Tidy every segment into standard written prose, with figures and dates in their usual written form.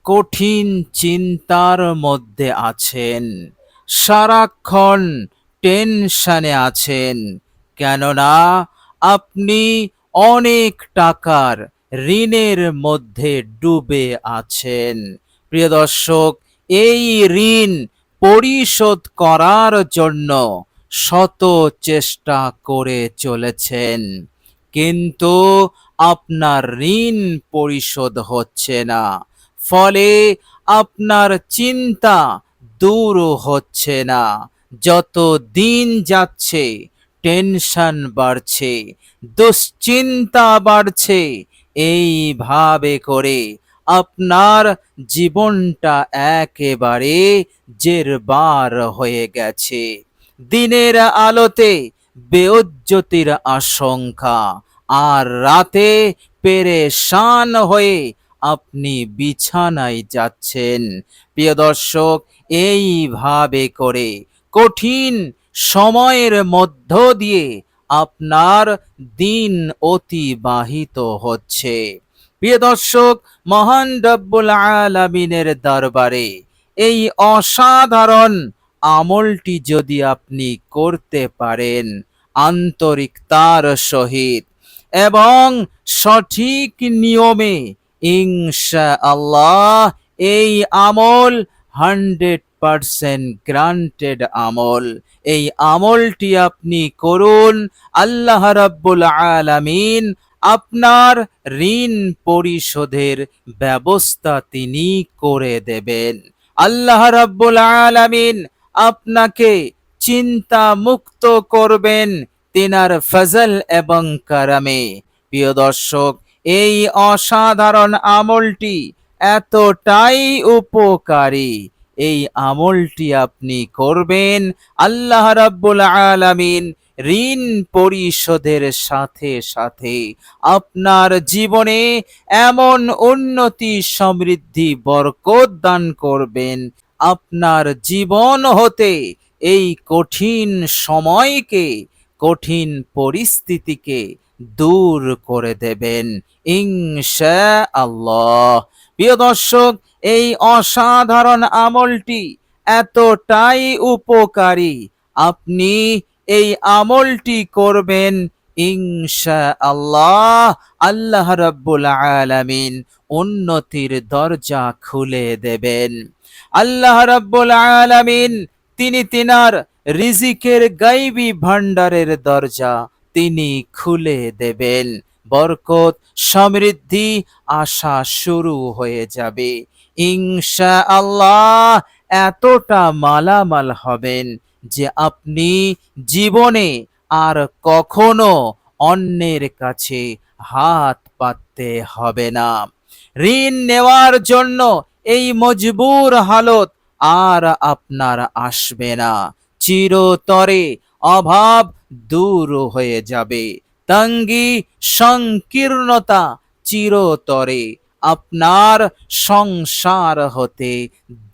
কঠিন চিন্তার মধ্যে আছেন, সারাক্ষণ টেনশনে আছেন, কেননা আপনি অনেক টাকার ঋণের মধ্যে ডুবে আছেন। প্রিয় দর্শক, এই ঋণ পরিশোধ করার জন্য শত চেষ্টা করে চলেছেন, কিন্তু আপনার ঋণ পরিশোধ হচ্ছে না। ফলে আপনার চিন্তা দূর হচ্ছে না। যত দিন যাচ্ছে টেনশন বাড়ছে, দুশ্চিন্তা বাড়ছে। এইভাবে করে আপনার জীবনটা একেবারে জেরবার হয়ে গেছে। দিনের আলোতে বেইজ্জতির আশঙ্কা, আর রাতে পেরেশান হয়ে আপনি বিছানায় যাচ্ছেন। প্রিয় দর্শক, এইভাবে করে কঠিন সময়ের মধ্য দিয়ে আপনার দিন অতিবাহিত হচ্ছে। প্রিয় দর্শক, মহান রব্বুল আলামিনের দরবারে এই অসাধারণ আমলটি যদি আপনি করতে পারেন আন্তরিকতার সহিত এবং সঠিক নিয়মে, ইনশাআল্লাহ এই আমল 100% গ্রান্টেড আমল। এই আমলটি আপনি করুন, আল্লাহ রাব্বুল আলামিন আপনার ঋণ পরিশোধের ব্যবস্থা তিনি করে দেবেন। আল্লাহ রাব্বুল আলামিন আপনাকে চিন্তা মুক্ত করবেন তিনার ফজল এবং কারামে। প্রিয় দর্শক, এই অসাধারণ আমলটি এতটাই উপকারী, এই আমলটি আপনি করবেন, আল্লাহ রাব্বুল আলামিন ঋণ পরিশোধের সাথে সাথে আপনার জীবনে এমন উন্নতি, সমৃদ্ধি, বরকত দান করবেন, আপনার জীবন হতে এই কঠিন সময়কে, কঠিন পরিস্থিতিকে দূর করে দেবেন ইনশাআল্লাহ। প্রিয় দর্শক, এই অসাধারণ আমলটি এতটাই উপকারী, আপনি এই আমলটি করবেন ইনশাআল্লাহ, আল্লাহ রাব্বুল আলামিন উন্নতির দরজা খুলে দেবেন। আল্লাহ রাব্বুল আলামিন তিনি তিনার রিজিকের গায়বী ভান্ডারের দরজা তিনি খুলে দেবেন। বরকত, সমৃদ্ধি আসা শুরু হয়ে যাবে ইনশাআল্লাহ। এতটা মালামাল হবেন যে আপনি জীবনে আর কখনো অন্যের কাছে হাত পাততে হবে না। ঋণ নেওয়ার জন্য এই মজবুর হালত আর আপনার আসবে না। চিরতরে অভাব দূর হয়ে যাবে, তঙ্গি সংকীর্ণতা চিরতরে আপনার সংসার হতে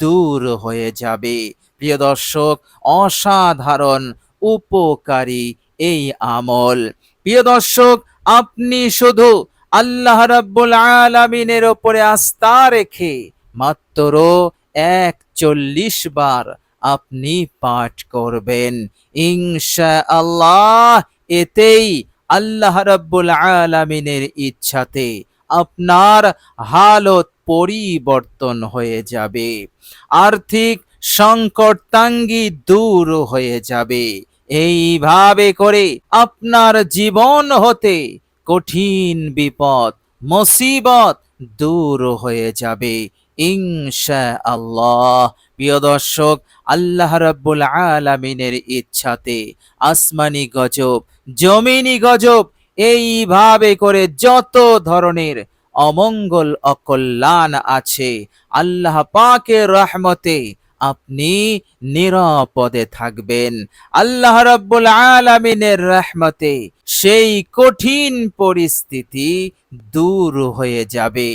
দূর হয়ে যাবে। প্রিয় দর্শক, অসাধারণ উপকারী এই আমল। প্রিয় দর্শক, আপনি শুধু আল্লাহ রাব্বুল আলামিনের উপরে আস্থা রেখে মাত্র 41 বার আপনি পাঠ করবেন ইনশাআল্লাহ। এতেই আল্লাহ রাব্বুল আলামিনের ইচ্ছাতে আপনার হালত পরিবর্তন হয়ে যাবে, আর্থিক সংকট তাঙ্গি দূর হয়ে যাবে। এইভাবে করে আপনার জীবন হতে কঠিন বিপদ, মুসিবত দূর হয়ে যাবে ইনশাআল্লাহ। প্রিয় দর্শক, আল্লাহ রাব্বুল আলামিনের ইচ্ছাতে আসমানি গজব, জমিনি গজব, এইভাবে করে যত ধরনের অমঙ্গল অকল্যাণ আছে, আল্লাহ পাকের রহমতে আপনি নিরাপদে থাকবেন। আল্লাহ রাব্বুল আলামিনের রহমতে সেই কঠিন পরিস্থিতি দূর হয়ে যাবে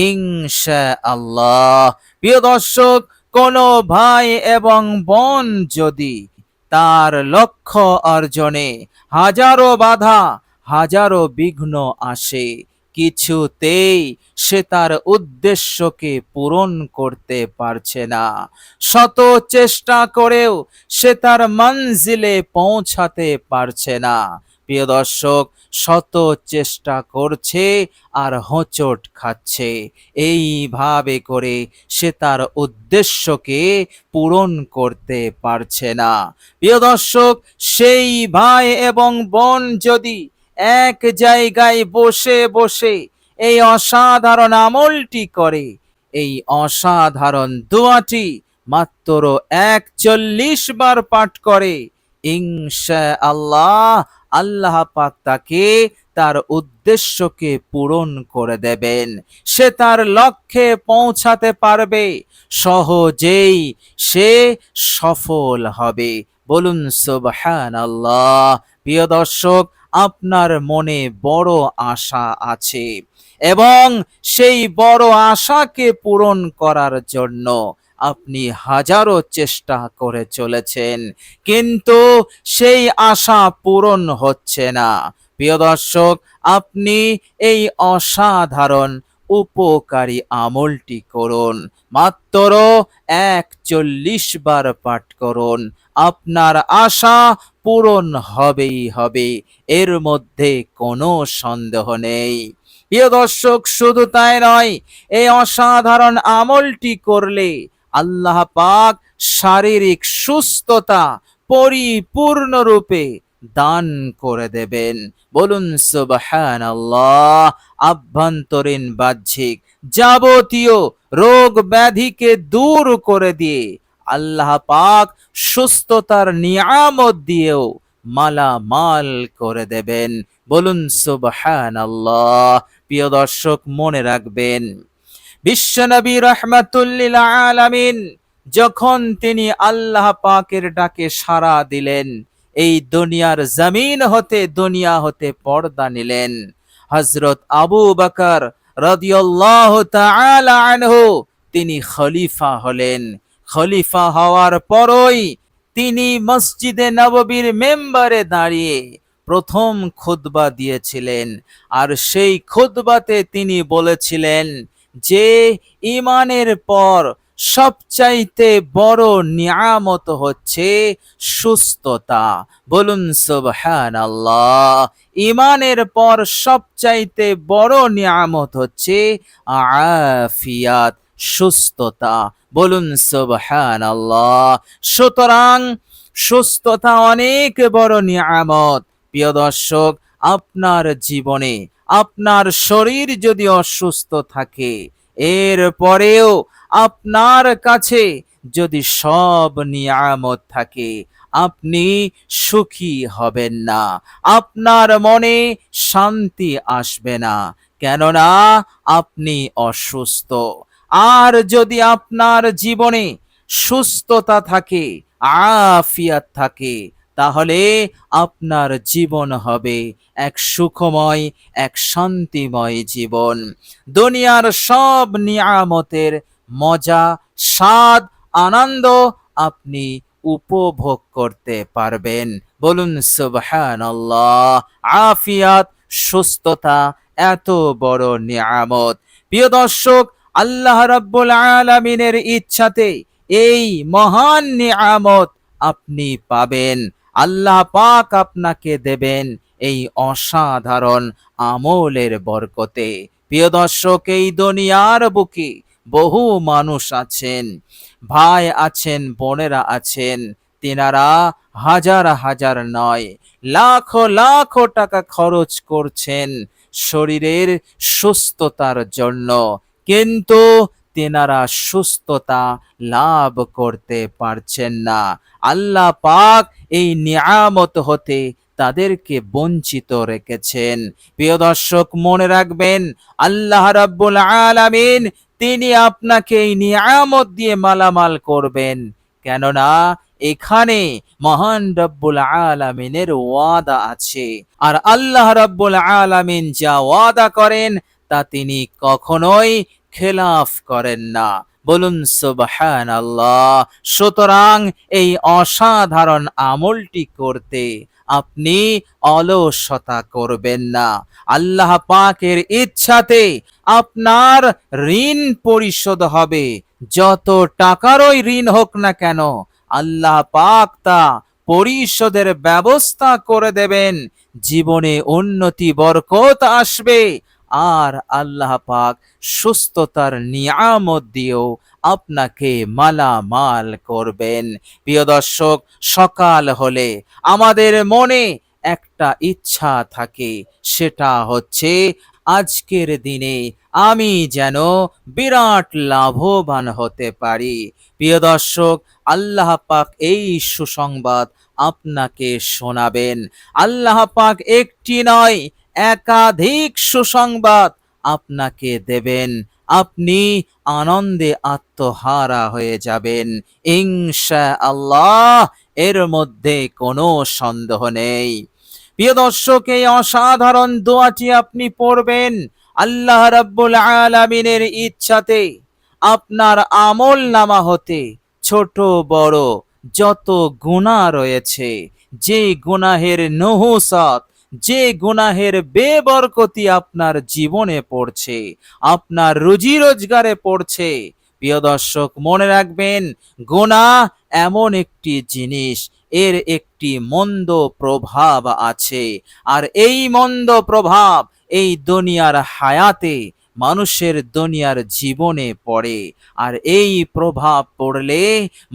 ইনশাআল্লাহ। প্রিয় দর্শক, কোন ভাই এবং বোন যদি তার লক্ষ্য অর্জনে হাজারো বাধা, হাজারো বিঘ্ন আসে, কিছুতেই সে তার উদ্দেশ্যকে পূরণ করতে পারছে না। শত চেষ্টা করেও সে তার মঞ্জিলে পৌঁছাতে পারছে না। প্রিয় দর্শক, শত চেষ্টা করছে আর হোঁচট খাচ্ছে। এইভাবে করে সে তার উদ্দেশ্যকে পূরণ করতে পারছে না। প্রিয় দর্শক, সেই ভাই এবং বোন যদি এক জায়গায় বসে বসে এই অসাধারণ আমলটি করে, এই অসাধারণ দোয়াটি মাত্র 41 বার পাঠ করে, ইনশাআল্লাহ আল্লাহ পাক তাকে তার উদ্দেশ্যকে পূরণ করে দেবেন। সে তার লক্ষ্যে পৌঁছাতে পারবে, সহজেই সে সফল হবে। বলুন সুবহানাল্লাহ। প্রিয় দর্শক, আপনার মনে বড় আশা আছে এবং সেই বড় আশাকে পূরণ করার জন্য আপনি হাজারো চেষ্টা করে চলেছেন, কিন্তু সেই আশা পূরণ হচ্ছে না। প্রিয় দর্শক, আপনি এই অসাধারণ উপকারী আমলটি করুন। মাত্র 41 বার পাঠ করুন, আপনার আশা পূরণ হবেই হবে, এর মধ্যে কোনো সন্দেহ নেই। প্রিয় দর্শক, শুধু তাই নয়, এই অসাধারণ আমলটি করলে আল্লাহ পাক শারীরিক সুস্থতা পরিপূর্ণরূপে দান করে দেবেন। বলুন সুবহানাল্লাহ। আভ্যন্তরীণ বাহ্যিক যাবতীয় রোগ ব্যাধিকে দূর করে দিয়ে আল্লাহ পাক সুস্থতার নিয়ামত দিয়েও মালামাল করে দেবেন। বলুন সুবহানাল্লাহ। প্রিয় দর্শক, মনে রাখবেন, বিশ্বনবী রাহমাতুল্লিল আলামিন যখন তিনি আল্লাহ পাকের ডাকে সাড়া দিলেন, এই দুনিয়ার জমিন হতে দুনিয়া হতে পর্দা নিলেন, হযরত আবু বকর রাদিয়াল্লাহু তাআলা আনহু তিনি খলিফা হলেন। খলিফা হওয়ার পরই তিনি মসজিদে নববীর মেম্বারে দাঁড়িয়ে প্রথম খুতবা দিয়েছিলেন। আর সেই খুতবাতে তিনি বলেছিলেন যে ঈমানের পর সবচাইতে বড় নিয়ামত হচ্ছে সুস্থতা। বলুন সুবহানাল্লাহ। ঈমানের পর সবচাইতে বড় নিয়ামত হচ্ছে আফিয়াত, সুস্থতা। বলুন সুবহানাল্লাহ। সুতরাং সুস্থতা অনেক বড় নিয়ামত। প্রিয় দর্শক, আপনার জীবনে আপনার শরীর যদি অসুস্থ থাকে, এর পরেও আপনার কাছে যদি সব নিয়ামত থাকে, আপনি সুখী হবেন না, আপনার মনে শান্তি আসবে না, কেননা আপনি অসুস্থ। আর যদি আপনার জীবনে সুস্থতা থাকে, আফিয়াত থাকে, তাহলে আপনার জীবন হবে এক সুখময়, এক শান্তিময় জীবন। দুনিয়ার সব নিয়ামতের মজা, স্বাদ, আনন্দ আপনি উপভোগ করতে পারবেন। বলুন সুবহানাল্লাহ। আফিয়াত, সুস্থতা এত বড় নিয়ামত। প্রিয় দর্শক, আল্লাহ রাব্বুল আলামিনের ইচ্ছাতে এই মহান নিয়ামত আপনি পাবেন। আল্লাহ পাক আপনাকে দেবেন এই অসাধারণ আমলের বরকতে। প্রিয় দর্শক, এই দুনিয়ার বুকে বহু মানুষ আছেন, ভাই আছেন, বোনেরা আছেন, তিনারা হাজার হাজার নয়, লাখো লাখো টাকা খরচ করছেন শরীরের সুস্থতার জন্য, কিন্তু তেনারা সুস্থতা লাভ করতে পারছেন না। আল্লাহ পাক এই নিয়ামত হতে তাদেরকে বঞ্চিত রেখেছেন। প্রিয় দর্শক, মনে রাখবেন, আল্লাহ রাব্বুল আলামিন তিনি আপনাকে এই নিয়ামত দিয়ে মালামাল করবেন, কেননা এখানে মহান রব্বুল আলামিনের ওয়াদা আছে। আর আল্লাহ রাব্বুল আলামিন যা ওয়াদা করেন তা তিনি কখনোই খেলাফ করেন না। বলুন সুবহানাল্লাহ। সুতরাং এই অসাধারণ আমলটি করতে আপনি অলসতা করবেন না। আল্লাহ পাকের ইচ্ছাতে আপনার ঋণ পরিশোধ হবে। যত টাকারই ঋণ হোক না কেন, আল্লাহ পাক তা পরিশোধের ব্যবস্থা করে দেবেন। জীবনে উন্নতি বরকত আসবে, আর আল্লাহ পাক সুস্থতার নিয়ামত দিয়েও আপনাকে মালামাল করবেন। প্রিয় দর্শক, সকাল হলে আমাদের মনে একটা ইচ্ছা থাকে, সেটা হচ্ছে আজকের দিনে আমি যেন বিরাট লাভবান হতে পারি। প্রিয় দর্শক, আল্লাহ পাক এই সুসংবাদ আপনাকে শোনাবেন। আল্লাহ পাক একটি নয়, একাধিক সুসংবাদ আপনাকে দেবেন। আপনি আনন্দে আত্মহারা হয়ে যাবেন ইনশাআল্লাহ, এর মধ্যে কোনো সন্দেহ নেই। প্রিয় দর্শক, এই অসাধারণ দোয়াটি আপনি পড়বেন। আল্লাহ রাব্বুল আলামিনের ইচ্ছাতে আপনার আমল নামা হতে ছোট বড় যত গুনাহ রয়েছে, যে গুনাহের নহুসত, যে গুনাহের বেবরকতি আপনার জীবনে পড়ছে, আপনার রুজি রোজগারে পড়ছে, প্রিয় দর্শক মনে রাখবেন, গুনাহ এমন একটি জিনিস, এর একটি মন্দ প্রভাব আছে। আর এই মন্দ প্রভাব এই দুনিয়ার হায়াতে, মানুষের দুনিয়ার জীবনে পড়ে। আর এই প্রভাব পড়লে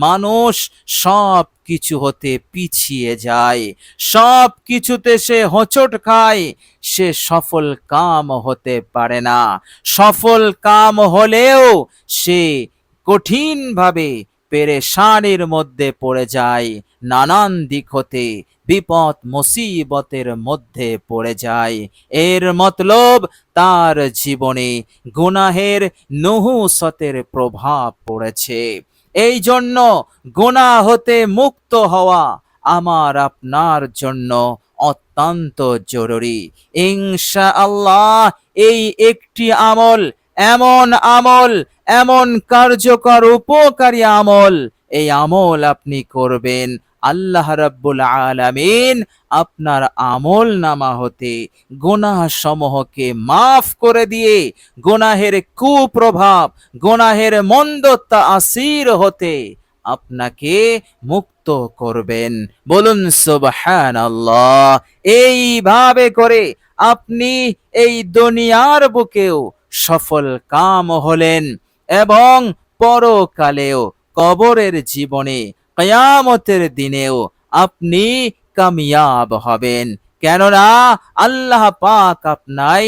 মানুষ সব কিছু হতে পিছিয়ে যায়, সব কিছুতে সে হোঁচট খায়, সে সফল কাম হতে পারে না। সফল কাম হলেও সে কঠিনভাবে পেরেশানির মধ্যে পড়ে যায়, নানান দিক হতে বিপদ মুসিবতের মধ্যে পড়ে যায়। এর মতলব তার জীবনে গুনাহের নহুসতের প্রভাব পড়েছে। এই জন্য গুনাহ হতে মুক্ত হওয়া আমার আপনার জন্য অত্যন্ত জরুরি। ইনশাআল্লাহ এই একটি আমল, এমন আমল, এমন কার্যকর উপকারী আমল, এই আমল আপনি করবেন, আল্লাহ রাব্বুল আলামিন আপনার আমল নামা হতে গুনাহ সমূহকে মাফ করে দিয়ে গুনাহের কুপ্রভাব, গুনাহের মন্দ তাসির হতে আপনাকে মুক্ত করবেন। বলুন সুবহানাল্লাহ। এইভাবে করে আপনি এই দুনিয়ার বুকেও সফল কাম হলেন, এবং পরকালেও কবরের জীবনে কিয়ামতের দিনেও আপনি কামিয়াব হবেন, কেননা আল্লাহ পাক আপনাই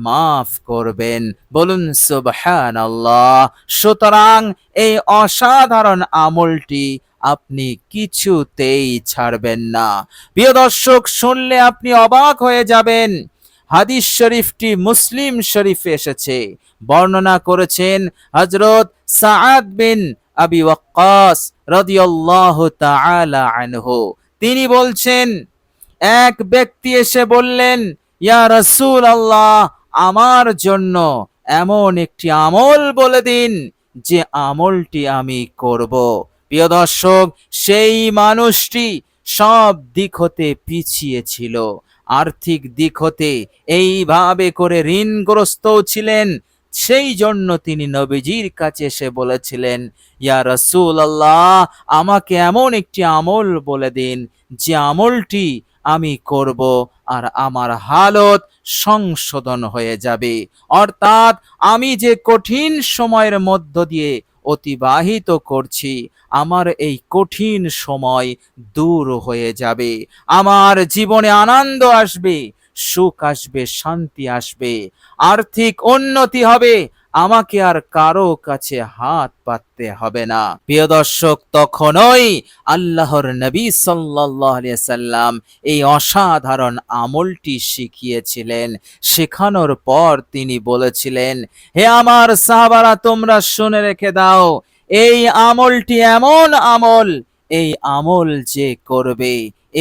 মাফ করবেন। বলুন সুবহানাল্লাহ। সুতরাং এই অসাধারণ আমলটি আপনি কিছুতেই ছাড়বেন না। প্রিয় দর্শক, শুনলে আপনি অবাক হয়ে যাবেন। হাদিস শরীফটি মুসলিম শরীফে এসেছে, বর্ণনা করেছেন হযরত সাআদ বিন আবি ওয়াক্কাস রাদিয়াল্লাহু তাআলা আনহু। তিনি বলছেন, এক ব্যক্তি এসে বললেন, ইয়া রাসূলুল্লাহ, আমার জন্য এমন একটি আমল বলে দিন যে আমলটি আমি করব। প্রিয় দর্শক, সেই মানুষটি সব দিক হতে পিছিয়ে ছিল, আর্থিক দিক হতে এইভাবে করে ঋণগ্রস্ত ছিলেন। সেই জন্য তিনি নবীজির কাছে এসে বলেছিলেন, ইয়া রাসূলুল্লাহ, আমাকে এমন একটি আমল বলে দিন যে আমলটি আমি করব আর আমার হালত সংশোধন হয়ে যাবে, অর্থাৎ আমি যে কঠিন সময়ের মধ্য দিয়ে অতিবাহিত করছি, আমার এই কঠিন সময় দূর হয়ে যাবে, আমার জীবনে আনন্দ আসবে, সুখ আসবে, শান্তি আসবে, আর্থিক উন্নতি হবে, আমাকে আর কারো কাছে হাত পাততে হবে না। প্রিয় দর্শক, তখনই আল্লাহর নবী সাল্লাল্লাহু আলাইহি সাল্লাম এই অসাধারণ আমলটি শিখিয়েছিলেন। শেখানোর পর তিনি বলেছিলেন, হে আমার সাহাবারা, তোমরা শুনে রেখে দাও, এই আমলটি এমন আমল, এই আমল যে করবে,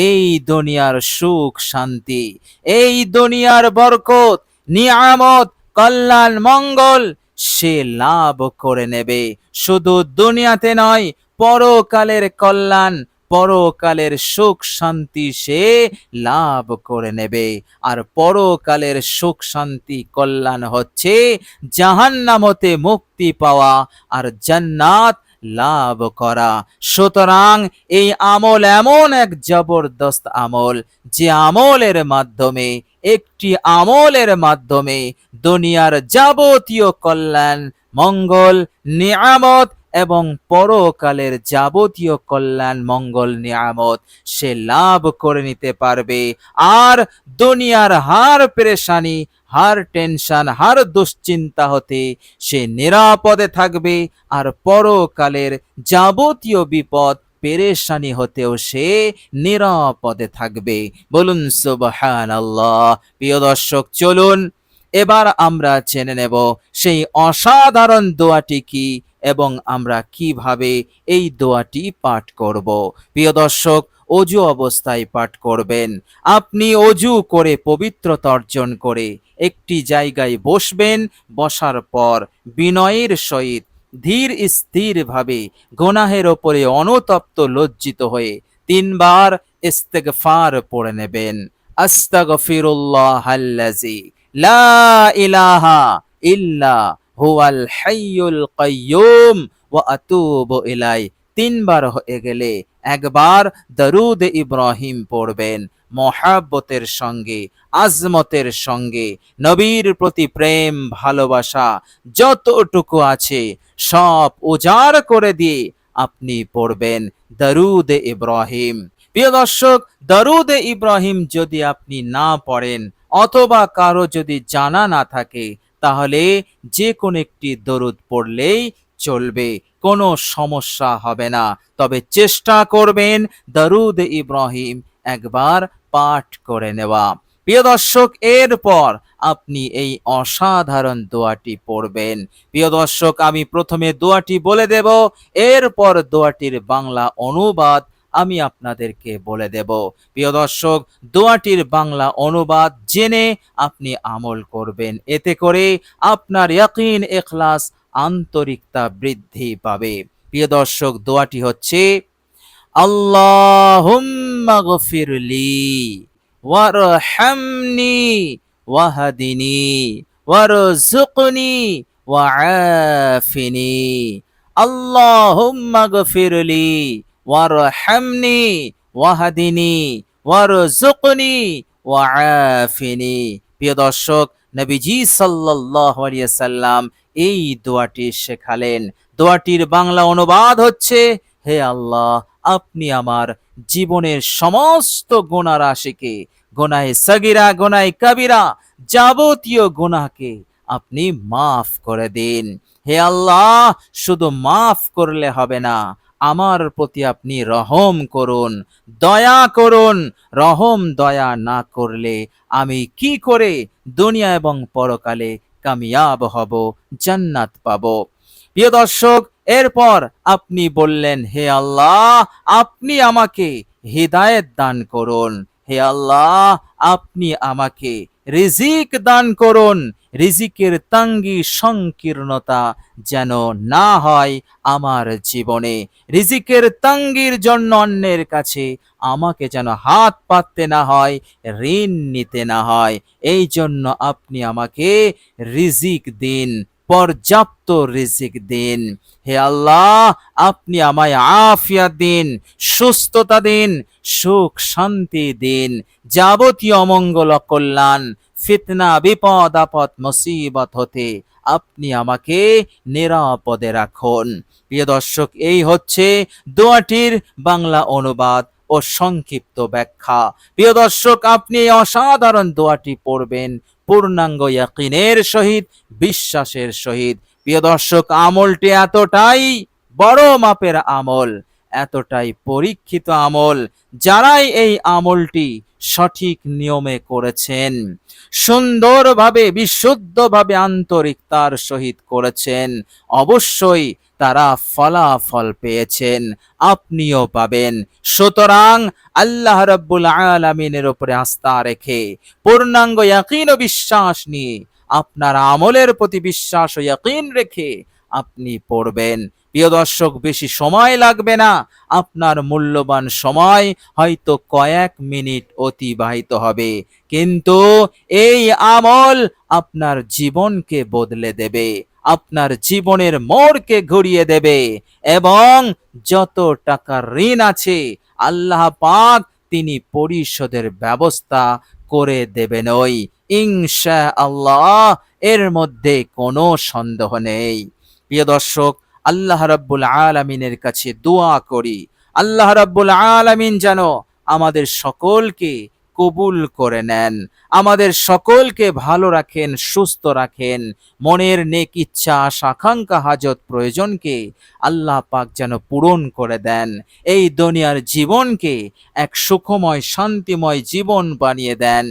এই দুনিয়ার সুখ শান্তি, এই দুনিয়ার বরকত, নিয়ামত, কল্যাণ, মঙ্গল সে লাভ করে নেবে। শুধু দুনিয়াতে নয়, পরকালের কল্যাণ, পরকালের সুখ শান্তি সে লাভ করে নেবে। আর পরকালের সুখ শান্তি কল্যাণ হচ্ছে জাহান্নাম হতে মুক্তি পাওয়া আর জান্নাত লাভ করা। সুতরাং এই আমল এমন এক জবরদস্ত আমল, যে আমলের মাধ্যমে, একটি আমলের মাধ্যমে দুনিয়ার যাবতীয় কল্যাণ, মঙ্গল, নিয়ামত এবং পরকালের যাবতীয় কল্যাণ, মঙ্গল, নিয়ামত সে লাভ করে নিতে পারবে। আর দুনিয়ার হার পেরেশানি, হার টেনশন, হার দুশ্চিন্তা হতে সে নিরাপদে থাকবে। আর পরকালের যাবতীয় বিপদ পেরেশানি হতেও সে নিরাপদে থাকবে। বলুন সুবহানাল্লাহ। প্রিয় দর্শক, চলুন এবার আমরা জেনে নেব সেই অসাধারণ দোয়াটি কি এবং আমরা কিভাবে এই দোয়াটি পাঠ করব। প্রিয় দর্শক, অজু অবস্থায় পাঠ করবেন। আপনি অজু করে পবিত্রতা অর্জন করে একটি জায়গায় বসবেন। বসার পর বিনয়ের সহিত ধীর স্থির ভাবে গুনাহের ওপরে অনুতপ্ত লজ্জিত হয়ে 3 বার ইস্তেগফার পড়ে নেবেন। আস্তাগফিরুল্লাহাল্লাযী লা ইলাহা ইল্লা হুয়াল হাইয়ুল কাইয়্যুম ওয়া আতুবু ইলাই। 3 বার হয়ে গেলে একবার দরুদ ইব্রাহিম পড়বেন। মহাব্বতের সঙ্গে, আজমতের সঙ্গে, নবীর প্রতি প্রেম ভালোবাসা যতটুকু আছে সব উজাড় করে দিয়ে আপনি পড়বেন দরুদ ইব্রাহিম। প্রিয় দর্শক, দরুদ ইব্রাহিম যদি আপনি না পড়েন অথবা কারো যদি জানা না থাকে, তাহলে যে কোনো একটি দরুদ পড়লেই চলবে, কোনো সমস্যা হবে না। তবে চেষ্টা করবেন দরুদ ইব্রাহিম একবার পাঠ করে নেওয়া। প্রিয় দর্শক, এরপর আপনি এই অসাধারণ দোয়াটি পড়বেন। প্রিয় দর্শক, আমি প্রথমে দোয়াটি বলে দেব, এরপর দোয়াটির বাংলা অনুবাদ আমি আপনাদেরকে বলে দেব। প্রিয় দর্শক, দোয়াটির বাংলা অনুবাদ জেনে আপনি আমল করবেন। এতে করে আপনার ইয়াকিন, ইখলাস, আন্তরিকতা বৃদ্ধি পাবে। প্রিয় দর্শক, দোয়াটি হচ্ছে আল্লাহুম্মা গফিরলি ওয়ারহামনি ওয়াহদিনি ওয়ারযুকনি ওয়াআফিনি। আল্লাহুম্মা গফিরলি ওয়ারহামনি ওয়াহদিনি ওয়ারযুকনি ওয়াআফিনি। প্রিয় দর্শক, নবীজি সাল্লাল্লাহু আলাইহি সাল্লাম এই দোয়াটি শেখালেন। দোয়াটির বাংলা অনুবাদ হচ্ছে, হে আল্লাহ, আপনি আমার জীবনের সমস্ত গুনাহ রাশিকে, গুনাহে সগীরা, গুনাহে কবিরা, যাবতীয় গুনাহকে আপনি মাফ করে দিন। হে আল্লাহ, শুধু মাফ করলে হবে না, আমার প্রতি আপনি রহম করুন, দয়া করুন। রহম দয়া না করলে আমি কি করে দুনিয়া এবং পরকালে কামিয়াব হব, জান্নাত পাবো। প্রিয় দর্শক, এরপর আপনি বললেন, হে আল্লাহ, আপনি আমাকে হিদায়াত দান করুন। হে আল্লাহ, আপনি আমাকে রিজিক দান করুন। রিজিকের তাঙ্গি সংকীর্ণতা যেন না হয় আমার জীবনে। রিজিকের তাঙ্গির জন্য অন্যের কাছে আমাকে যেন হাত পাততে না হয়, ঋণ নিতে না হয়। এই জন্য আপনি আমাকে রিজিক দিন, পর্যাপ্ত রিজিক দিন। হে আল্লাহ, আপনি আমায় আফিয়াত দিন, সুস্থতা দিন, সুখ শান্তি দিন। যাবতীয় অমঙ্গল কল্যাণ, ফিতনা, বিপদ আপদ মুসিবত হতে আপনি আমাকে নিরাপদে রাখুন। প্রিয় দর্শক, এই হচ্ছে দোয়াটির বাংলা অনুবাদ ও সংক্ষিপ্ত ব্যাখ্যা। প্রিয় দর্শক, আপনি এই অসাধারণ দোয়াটি পড়বেন পূর্ণাঙ্গ ইয়াকিনের সহিত, বিশ্বাসের সহিত। প্রিয় দর্শক, আমলটি এতটাই বড় মাপের আমল, এতটাই পরীক্ষিত আমল, যারাই এই আমলটি সঠিক নিয়মে করেছেন, সুন্দরভাবে, বিশুদ্ধভাবে, আন্তরিকতার সহিত করেছেন, অবশ্যই তারা ফলাফল পেয়েছেন, আপনিও পাবেন। সুতরাং আল্লাহ রাব্বুল আলামিনের উপরে আস্থা রেখে, পূর্ণাঙ্গ ইয়াকিন ও বিশ্বাস নিয়ে, আপনার আমলের প্রতি বিশ্বাস ও ইয়াকিন রেখে আপনি পড়বেন। প্রিয় দর্শক, বেশি সময় লাগবে না, আপনার মূল্যবান সময় হয়তো কয়েক মিনিট অতিবাহিত হবে, কিন্তু এই আমল আপনার জীবনকে বদলে দেবে, আপনার জীবনের মোড়কে ঘুরিয়ে দেবে, এবং যত টাকার ঋণ আছে আল্লাহ পাক তিনি পরিশোধের ব্যবস্থা করে দেবেন ওই ইনশাআল্লাহ, এর মধ্যে কোনো সন্দেহ নেই। প্রিয় দর্শক, আল্লাহ রাব্বুল আলামিনের কাছে দোয়া করি, আল্লাহ রাব্বুল আলামিন যেন আমাদের সকলকে কবুল করে নেন, আমাদের সকলকে ভালো রাখেন, সুস্থ রাখেন, মনের নেক ইচ্ছা, আশা, আকাঙ্ক্ষা, হাজত, প্রয়োজনকে আল্লাহ পাক যেন পূরণ করে দেন, এই দুনিয়ার জীবনকে এক সুখময় শান্তিময় জীবন বানিয়ে দেন,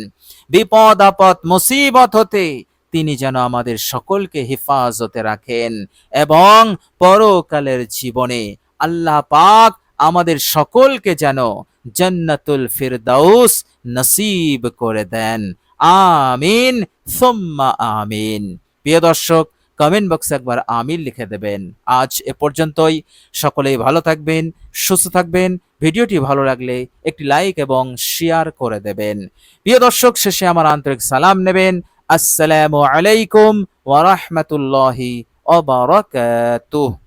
বিপদ আপদ মুসিবত হতে তিনি যেন আমাদের সকলকে হেফাজতে রাখেন, এবং পরকালের জীবনে আল্লাহ পাক আমাদের সকলকে যেন জান্নাতুল ফিরদাউস নসিব করে দেন। আমিন সুম্মা আমিন। প্রিয় দর্শক, কমেন্ট বক্সে একবার আমিন লিখে দেবেন। আজ এ পর্যন্তই। সকলেই ভালো থাকবেন, সুস্থ থাকবেন। ভিডিওটি ভালো লাগলে একটি লাইক এবং শেয়ার করে দেবেন। প্রিয় দর্শক, শেষে আমার আন্তরিক সালাম নেবেন। আসসালামু আলাইকুম ওয়া রাহমাতুল্লাহি ওয়া বারাকাতুহু।